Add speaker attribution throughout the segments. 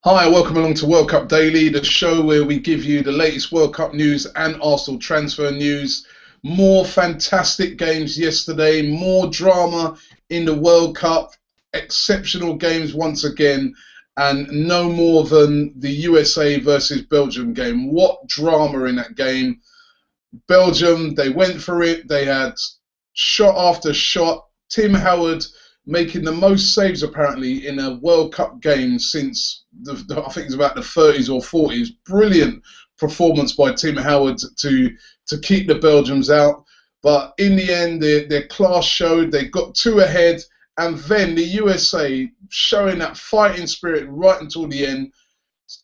Speaker 1: Hi, welcome along to World Cup Daily, the show where we give you the latest World Cup news and Arsenal transfer news. More fantastic games yesterday, more drama in the World Cup, exceptional games once again, and no more than the USA versus Belgium game. What drama in that game! Belgium, they went for it. They had shot after shot. Tim Howard making the most saves apparently in a World Cup game since I think it's about the 30s or 40s. Brilliant performance by Tim Howard to keep the Belgians out. But in the end, their class showed. They got two ahead, and then the USA showing that fighting spirit right until the end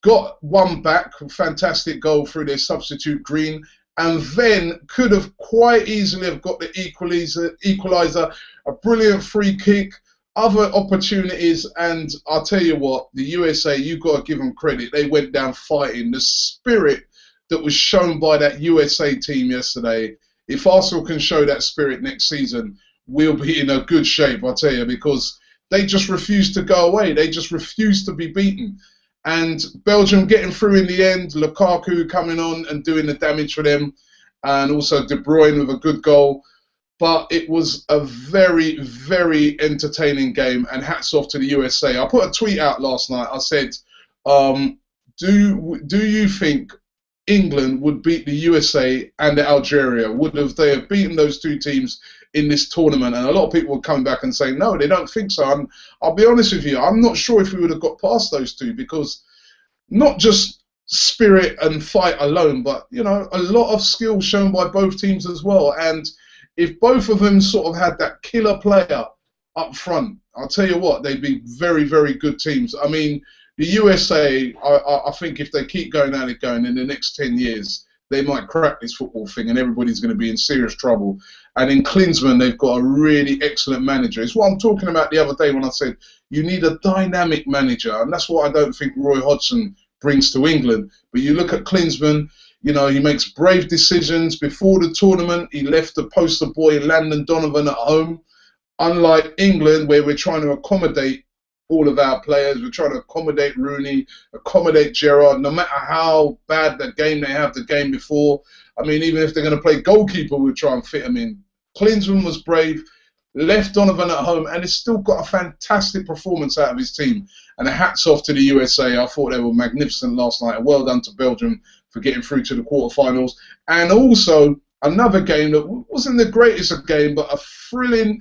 Speaker 1: got one back, fantastic goal through their substitute Green, and then could have quite easily have got the equaliser, a brilliant free kick, other opportunities, and I'll tell you what, the USA, you've got to give them credit. They went down fighting. The spirit that was shown by that USA team yesterday, if Arsenal can show that spirit next season, we'll be in a good shape, I'll tell you, because they just refused to go away. They just refused to be beaten. And Belgium getting through in the end, Lukaku coming on and doing the damage for them, and also De Bruyne with a good goal. But it was a very, very entertaining game, and hats off to the USA. I put a tweet out last night. I said, do you think England would beat the USA and Algeria? They have beaten those two teams in this tournament? And a lot of people were coming back and saying, no, they don't think so. I'll be honest with you, I'm not sure if we would have got past those two, because not just spirit and fight alone, but, you know, a lot of skill shown by both teams as well. And if both of them sort of had that killer player up front, I'll tell you what, they'd be very, very good teams. I mean, the USA, I think if they keep going how they're going in the next 10 years, they might crack this football thing and everybody's going to be in serious trouble. And in Klinsmann, they've got a really excellent manager. It's what I'm talking about the other day when I said you need a dynamic manager. And that's what I don't think Roy Hodgson brings to England. But you look at Klinsmann, you know, he makes brave decisions. Before the tournament, he left the poster boy Landon Donovan at home. Unlike England, where we're trying to accommodate all of our players, we're trying to accommodate Rooney, accommodate Gerrard, no matter how bad the game they have the game before. I mean, even if they're going to play goalkeeper, we'll try and fit them in. Klinsmann was brave, left Donovan at home, and he's still got a fantastic performance out of his team. And a hats off to the USA. I thought they were magnificent last night, and well done to Belgium for getting through to the quarterfinals. And also another game that wasn't the greatest of game, but a thrilling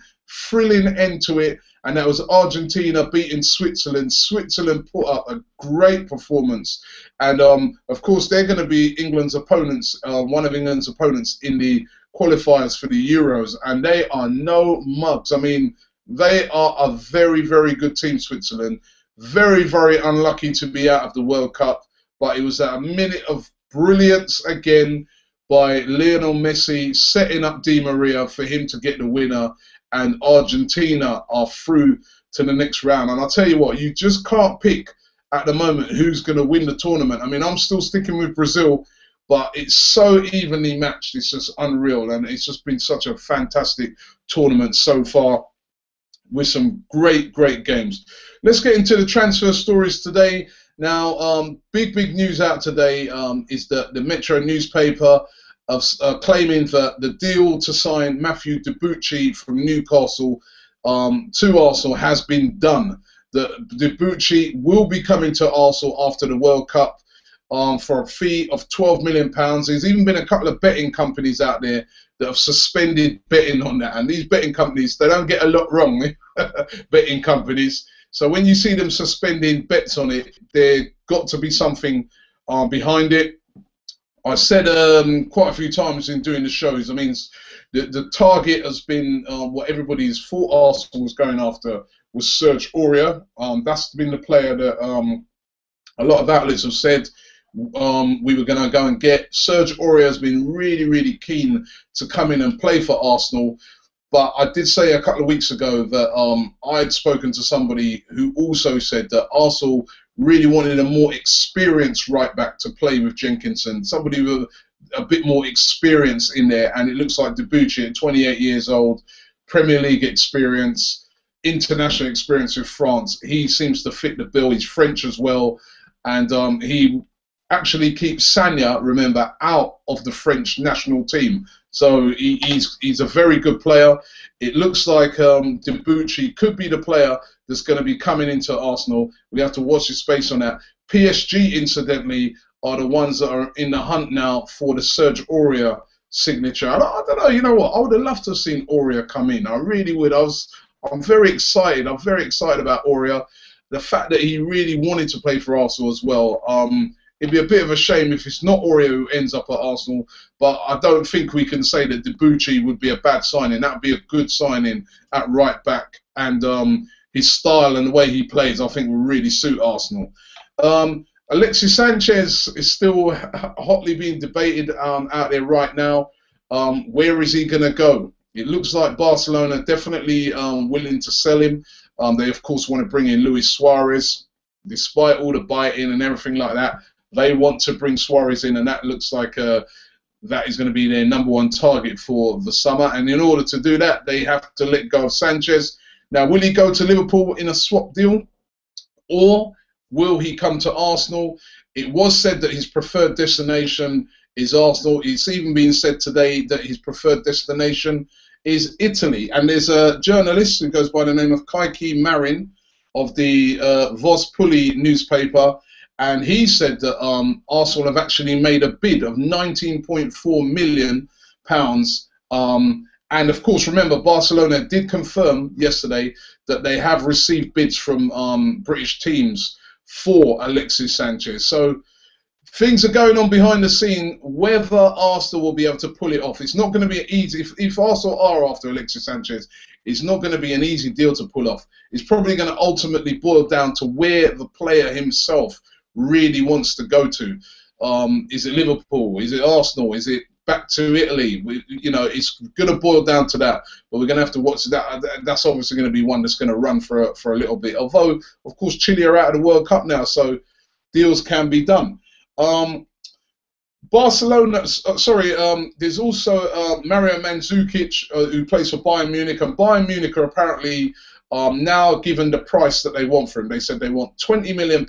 Speaker 1: end to it, and that was Argentina beating Switzerland. Switzerland put up a great performance, and of course they're going to be England's opponents, one of England's opponents in the qualifiers for the Euros, and they are no mugs. I mean, they are a very, very good team, Switzerland. Very, very unlucky to be out of the World Cup, but it was a minute of brilliance again by Lionel Messi, setting up Di Maria for him to get the winner, and Argentina are through to the next round. And I'll tell you what, you just can't pick at the moment who's going to win the tournament. I mean, I'm still sticking with Brazil, but it's so evenly matched. It's just unreal, and it's just been such a fantastic tournament so far with some great, great games. Let's get into the transfer stories today. Now, big news out today is that the Metro newspaper of claiming that the deal to sign Matthew Debuchy from Newcastle to Arsenal has been done. That Debuchy will be coming to Arsenal after the World Cup for a fee of £12 million. There's even been a couple of betting companies out there that have suspended betting on that. And these betting companies, they don't get a lot wrong, betting companies. So when you see them suspending bets on it, there got to be something behind it. I said quite a few times in doing the shows, I mean, the target has been what everybody's thought Arsenal was going after was Serge Aurier. That's been the player that a lot of outlets have said we were going to go and get. Serge Aurier has been really, really keen to come in and play for Arsenal. But I did say a couple of weeks ago that I'd spoken to somebody who also said that Arsenal really wanted a more experienced right back to play with Jenkinson, somebody with a bit more experience in there. And it looks like Debuchy at 28 years old, Premier League experience, international experience with France. He seems to fit the bill. He's French as well. and he actually keeps Sagna, remember, out of the French national team. So he's a very good player. It looks like Debuchy could be the player that's going to be coming into Arsenal. We have to watch his space on that. PSG, incidentally, are the ones that are in the hunt now for the Serge Aurier signature. I don't know, you know what? I would have loved to have seen Aurier come in. I really would. I'm very excited. I'm very excited about Aurier. The fact that he really wanted to play for Arsenal as well. It'd be a bit of a shame if it's not Aurier who ends up at Arsenal, but I don't think we can say that Debuchy would be a bad signing. That would be a good signing at right back, and his style and the way he plays, I think, will really suit Arsenal. Alexis Sanchez is still hotly being debated out there right now. Where is he going to go? It looks like Barcelona definitely willing to sell him. They, of course, want to bring in Luis Suarez. Despite all the biting and everything like that, they want to bring Suarez in, and that looks like that is going to be their #1 target for the summer. And in order to do that, they have to let go of Sanchez. Now, will he go to Liverpool in a swap deal, or will he come to Arsenal? It was said that his preferred destination is Arsenal. It's even been said today that his preferred destination is Italy. And there's a journalist who goes by the name of Kaiki Marin of the Vospuli newspaper, and he said that Arsenal have actually made a bid of £19.4 million. And of course, remember, Barcelona did confirm yesterday that they have received bids from British teams for Alexis Sanchez. So things are going on behind the scene. Whether Arsenal will be able to pull it off, it's not going to be easy. If Arsenal are after Alexis Sanchez, it's not going to be an easy deal to pull off. It's probably going to ultimately boil down to where the player himself really wants to go to. Is it Liverpool? Is it Arsenal? Is it back to Italy? You know, it's going to boil down to that. But we're going to have to watch that. That's obviously going to be one that's going to run for a little bit. Although, of course, Chile are out of the World Cup now, so deals can be done. Barcelona, there's also Mario Mandzukic, who plays for Bayern Munich, and Bayern Munich are apparently now given the price that they want for him. They said they want £20 million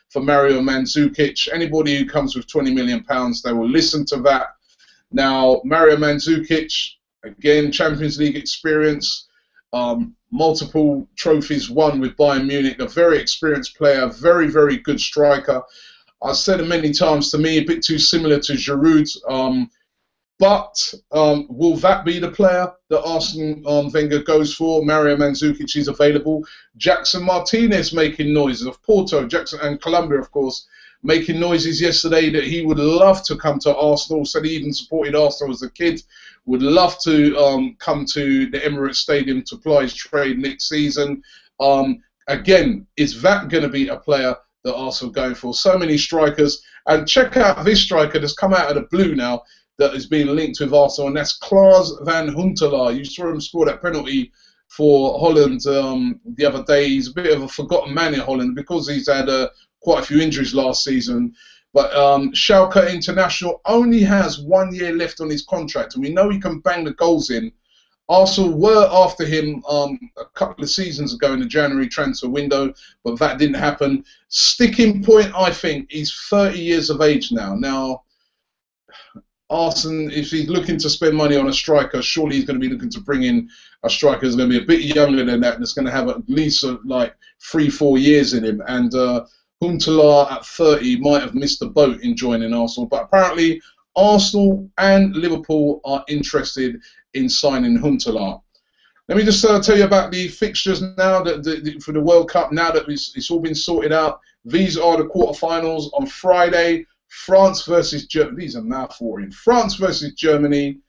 Speaker 1: for Mario Mandzukic. Anybody who comes with £20 million, they will listen to that. Now, Mario Mandzukic, again, Champions League experience, multiple trophies won with Bayern Munich, a very experienced player, very, very good striker. I've said it many times, to me, a bit too similar to Giroud. But will that be the player that Arsene Wenger goes for? Mario Mandzukic is available. Jackson Martinez making noises of Porto, Jackson and Colombia, of course, making noises yesterday that he would love to come to Arsenal. Said he even supported Arsenal as a kid. Would love to come to the Emirates Stadium to ply his trade next season. Again, is that going to be a player that Arsenal are going for? So many strikers. And check out this striker that's come out of the blue now that is being linked with Arsenal, and that's Klaas van Huntelaar. You saw him score that penalty for Holland the other day. He's a bit of a forgotten man in Holland because he's had quite a few injuries last season. But Schalke International only has 1 year left on his contract, and we know he can bang the goals in. Arsenal were after him a couple of seasons ago in the January transfer window, but that didn't happen. Sticking point, I think, he's 30 years of age now. Now, Arsenal, if he's looking to spend money on a striker, surely he's going to be looking to bring in a striker who's going to be a bit younger than that, and it's going to have at least like 3-4 years in him. And Huntelaar at 30 might have missed the boat in joining Arsenal, but apparently Arsenal and Liverpool are interested in signing Huntelaar. Let me just tell you about the fixtures now that for the World Cup. Now that it's all been sorted out, these are the quarterfinals on Friday. France versus Germany. These are mouth-watering. France versus Germany,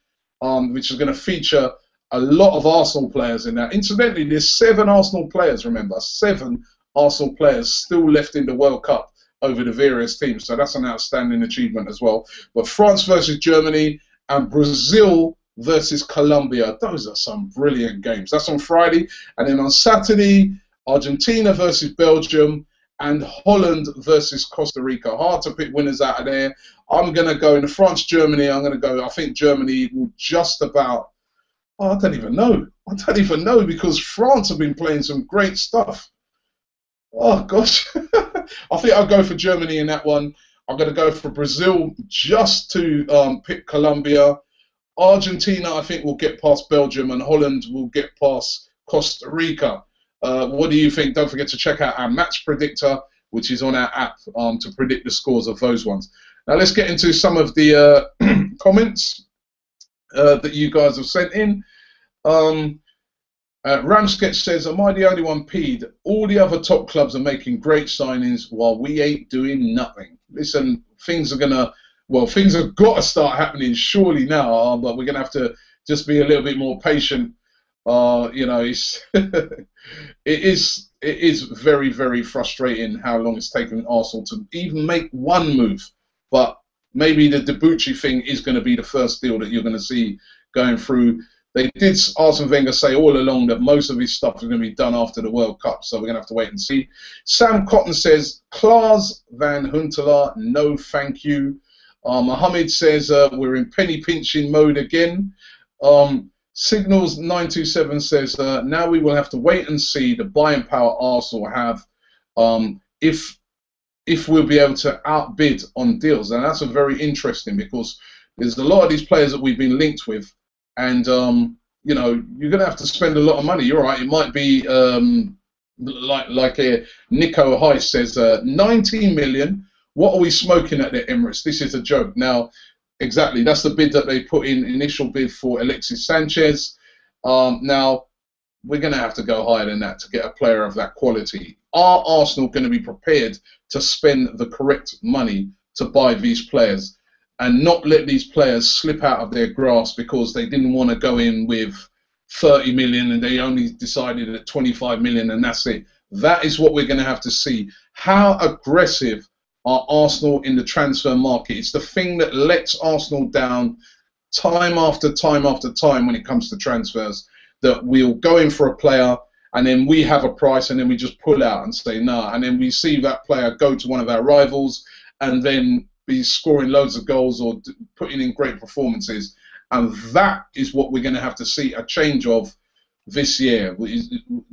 Speaker 1: which is going to feature a lot of Arsenal players in that. Incidentally, there's 7 Arsenal players, remember, 7 Arsenal players still left in the World Cup over the various teams. So that's an outstanding achievement as well. But France versus Germany and Brazil versus Colombia. Those are some brilliant games. That's on Friday. And then on Saturday, Argentina versus Belgium and Holland versus Costa Rica. Hard to pick winners out of there. I'm going to go in France-Germany. I'm going to go, I think Germany will just about, I don't even know. I don't even know because France have been playing some great stuff. Oh, gosh. I think I'll go for Germany in that one. I'm going to go for Brazil just to pick Colombia. Argentina, I think, will get past Belgium, and Holland will get past Costa Rica. What do you think? Don't forget to check out our match predictor, which is on our app, to predict the scores of those ones. Now let's get into some of the comments that you guys have sent in. Ramsketch says, am I the only one peed? All the other top clubs are making great signings while we ain't doing nothing. Listen, things have got to start happening surely now, but we're going to have to just be a little bit more patient. You know, it's it is very, very frustrating how long it's taken Arsenal to even make one move. But maybe the Debuchy thing is going to be the first deal that you're going to see going through. They did, Arsene Wenger, say all along that most of his stuff is going to be done after the World Cup, so we're going to have to wait and see. Sam Cotton says, Klaas van Huntelaar, no thank you. Mohammed says, we're in penny pinching mode again. Signals927 says, now we will have to wait and see the buying power Arsenal have if we'll be able to outbid on deals. And that's a very interesting, because there's a lot of these players that we've been linked with, and you know, you're going to have to spend a lot of money. You're right. It might be like Nico Heiss says, 19 million. What are we smoking at the Emirates? This is a joke. Now, exactly, that's the bid that they put in, initial bid for Alexis Sanchez. Now, we're going to have to go higher than that to get a player of that quality. Are Arsenal going to be prepared to spend the correct money to buy these players and not let these players slip out of their grasp because they didn't want to go in with 30 million and they only decided at 25 million and that's it? That is what we're going to have to see. How aggressive are Arsenal in the transfer market? It's the thing that lets Arsenal down time after time after time when it comes to transfers, that we'll go in for a player and then we have a price and then we just pull out and say nah, and then we see that player go to one of our rivals and then be scoring loads of goals or putting in great performances. And that is what we're going to have to see a change of this year.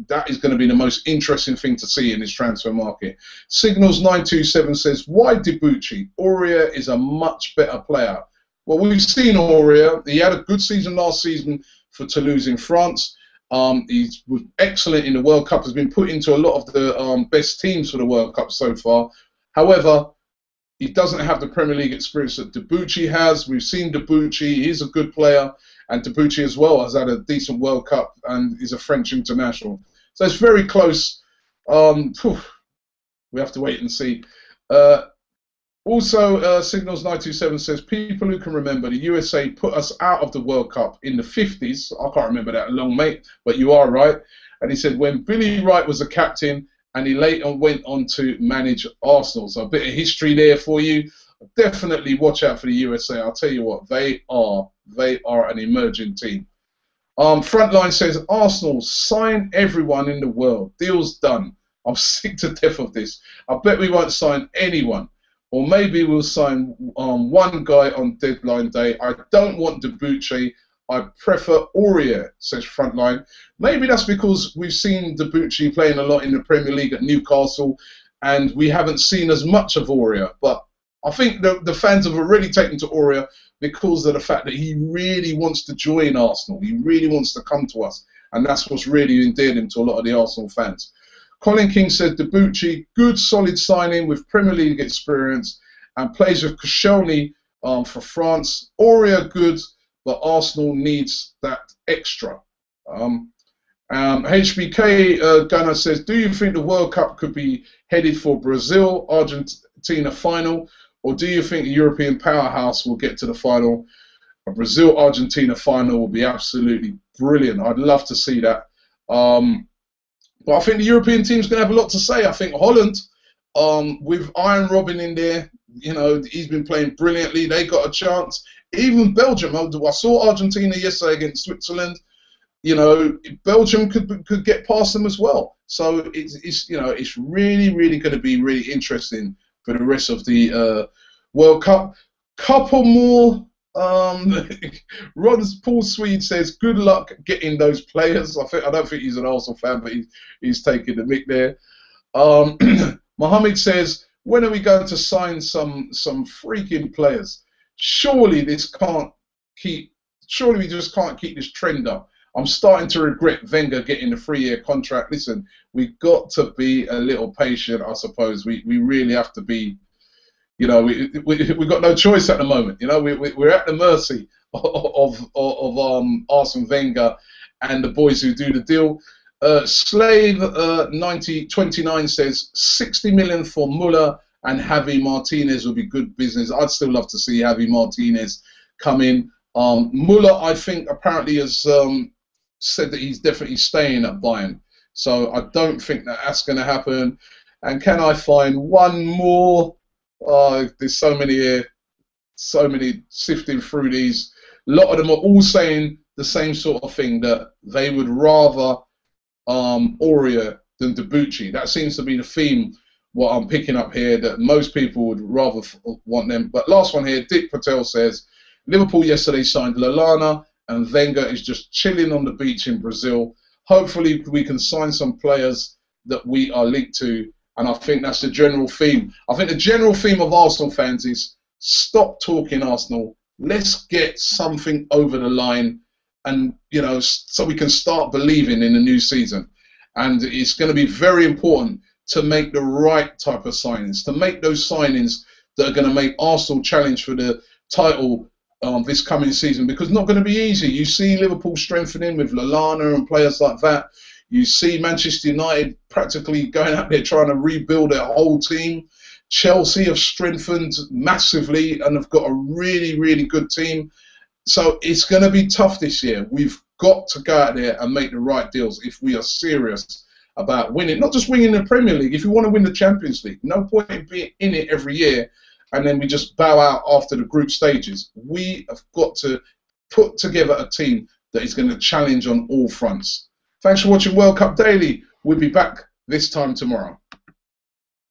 Speaker 1: That is going to be the most interesting thing to see in this transfer market. Signals927 says, why Debuchy? Aurier is a much better player. Well, we've seen Aurier. He had a good season last season for Toulouse in France. He was excellent in the World Cup, has been put into a lot of the best teams for the World Cup so far. However, he doesn't have the Premier League experience that Debuchy has. We've seen Debuchy. He's a good player. And Debuchy as well has had a decent World Cup and is a French international. So it's very close. We have to wait and see. Also, Signals927 says, people who can remember, the USA put us out of the World Cup in the 50s. I can't remember that long, mate, but you are right. And he said, when Billy Wright was the captain, and he later went on to manage Arsenal. So a bit of history there for you. Definitely watch out for the USA. I'll tell you what, they are an emerging team. Frontline says, Arsenal, sign everyone in the world. Deal's done. I'm sick to death of this. I bet we won't sign anyone. Or maybe we'll sign one guy on deadline day. I don't want Debuchy. I prefer Aurier, says Frontline. Maybe that's because we've seen Debuchy playing a lot in the Premier League at Newcastle, and we haven't seen as much of Aurier. But I think the fans have already taken to Aurier because of the fact that he really wants to join Arsenal. He really wants to come to us, and that's what's really endeared him to a lot of the Arsenal fans. Colin King said, Debuchy, good solid signing with Premier League experience and plays with Koscielny for France. Aurier, good, but Arsenal needs that extra. HBK Gunner says, do you think the World Cup could be headed for Brazil, Argentina final, or do you think the European powerhouse will get to the final? A Brazil-Argentina final will be absolutely brilliant. I'd love to see that. But I think the European team's going to have a lot to say. I think Holland, with Iron Robin in there, you know, he's been playing brilliantly. They got a chance. Even Belgium. I saw Argentina yesterday against Switzerland. You know, Belgium could get past them as well. So it's you know, it's really, really going to be really interesting for the rest of the World Cup. Couple more. Paul Swede says, good luck getting those players. I don't think he's an Arsenal fan, but he's taking the mick there. Mohammed says, when are we going to sign some freaking players? Surely this can't keep. Surely we just can't keep this trend up. I'm starting to regret Wenger getting a 3-year contract. Listen, we've got to be a little patient, I suppose. We really have to be. You know, we've got no choice at the moment. You know, we're at the mercy of Arsene Wenger and the boys who do the deal. Slave 9029 says 60 million for Muller and Javi Martinez would be good business. I'd still love to see Javi Martinez come in. Muller, I think, apparently has said that he's definitely staying at Bayern. So I don't think that that's going to happen. And can I find one more? There's so many here, so many sifting through these. A lot of them are all saying the same sort of thing, that they would rather Aurier than Debuchy. That seems to be the theme, what I'm picking up here, that most people would rather want them. But last one here, Dick Patel says, Liverpool yesterday signed Lallana and Wenger is just chilling on the beach in Brazil. Hopefully we can sign some players that we are linked to. And I think that's the general theme. I think the general theme of Arsenal fans is stop talking Arsenal. Let's get something over the line, and you know, so we can start believing in the new season. And it's going to be very important to make the right type of signings, to make those signings that are going to make Arsenal challenge for the title this coming season, because it's not going to be easy. You see Liverpool strengthening with Lallana and players like that. You see Manchester United practically going out there trying to rebuild their whole team. Chelsea have strengthened massively and have got a really, really good team. So it's going to be tough this year. We've got to go out there and make the right deals if we are serious about winning. Not just winning the Premier League. If you want to win the Champions League, no point in being in it every year and then we just bow out after the group stages. We have got to put together a team that is going to challenge on all fronts. Thanks for watching World Cup Daily. We'll be back this time tomorrow.